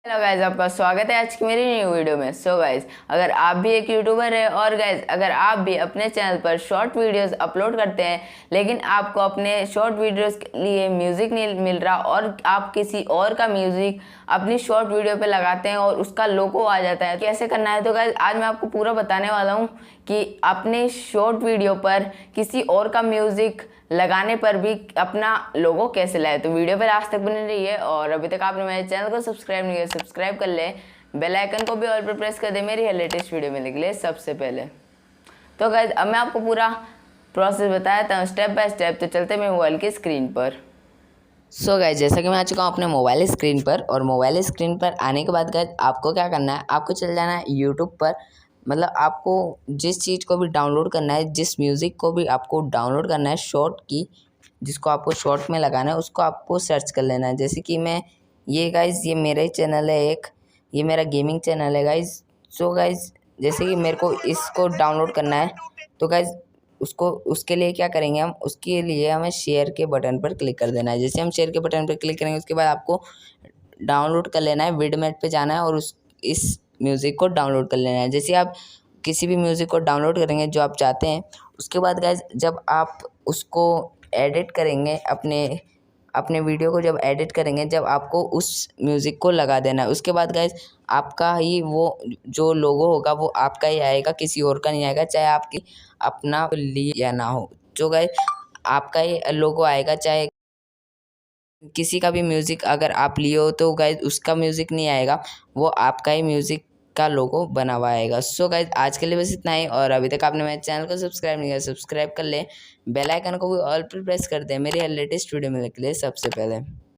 Hello guys, आपका स्वागत है आज की मेरी न्यू वीडियो में। सो गाइज, अगर आप भी एक यूट्यूबर है और गाइज अगर आप भी अपने चैनल पर शॉर्ट वीडियोस अपलोड करते हैं लेकिन आपको अपने शॉर्ट वीडियोस के लिए म्यूजिक नहीं मिल रहा और आप किसी और का म्यूजिक अपनी शॉर्ट वीडियो पे लगाते हैं और उसका लोगो आ जाता है, कैसे करना है तो गाइज आज मैं आपको पूरा बताने वाला हूँ कि अपने शॉर्ट वीडियो पर किसी और का म्यूजिक लगाने पर भी अपना लोगो कैसे लाए। तो वीडियो पर लास्ट तक बने रहिए और अभी तक आपने मेरे चैनल को सब्सक्राइब नहीं किया सब्सक्राइब कर ले, बेल आइकन को भी ऑल पर प्रेस कर दे मेरी लेटेस्ट वीडियो मिलने के लिए सबसे पहले। तो गाइस अब मैं आपको पूरा प्रोसेस बताया था स्टेप बाय स्टेप, तो चलते मेरे मोबाइल की स्क्रीन पर। सो गाइस जैसा कि मैं आ चुका हूँ अपने मोबाइल स्क्रीन पर और मोबाइल स्क्रीन पर आने के बाद गाइस आपको क्या करना है, आपको चल जाना है यूट्यूब पर। मतलब आपको जिस चीज़ को भी डाउनलोड करना है, जिस म्यूज़िक को भी आपको डाउनलोड करना है शॉर्ट की, जिसको आपको शॉर्ट में लगाना है उसको आपको सर्च कर लेना है। जैसे कि मैं ये गाइस ये मेरा ही चैनल है एक, ये मेरा गेमिंग चैनल है गाइस। सो गाइस जैसे कि मेरे को इसको डाउनलोड करना है तो गाइस उसको उसके लिए क्या करेंगे हम, उसके लिए हमें शेयर के बटन पर क्लिक कर देना है। जैसे हम शेयर के बटन पर क्लिक करेंगे उसके बाद आपको डाउनलोड कर लेना है, विडमेट पे जाना है और इस म्यूज़िक को डाउनलोड कर लेना है। जैसे आप किसी भी म्यूज़िक को डाउनलोड करेंगे जो आप चाहते हैं, उसके बाद गाइस जब आप उसको एडिट करेंगे अपने अपने वीडियो को जब एडिट करेंगे, जब आपको उस म्यूज़िक को लगा देना है। उसके बाद गाइस आपका ही वो जो लोगो होगा वो आपका ही आएगा, किसी और का नहीं आएगा, चाहे आपकी अपना लिए या ना हो। जो गाइस आपका ही लोगो आएगा, चाहे किसी का भी म्यूज़िक अगर आप लिए हो तो गाइस उसका म्यूज़िक नहीं आएगा, वो आपका ही म्यूज़िक का लोगो बना हुआ आएगा। सो गाइस आज के लिए बस इतना ही और अभी तक आपने मेरे चैनल को सब्सक्राइब नहीं किया सब्सक्राइब कर ले, बेल आइकन को भी ऑल पर प्रेस कर दें मेरी लेटेस्ट वीडियो मिलने के लिए सबसे पहले।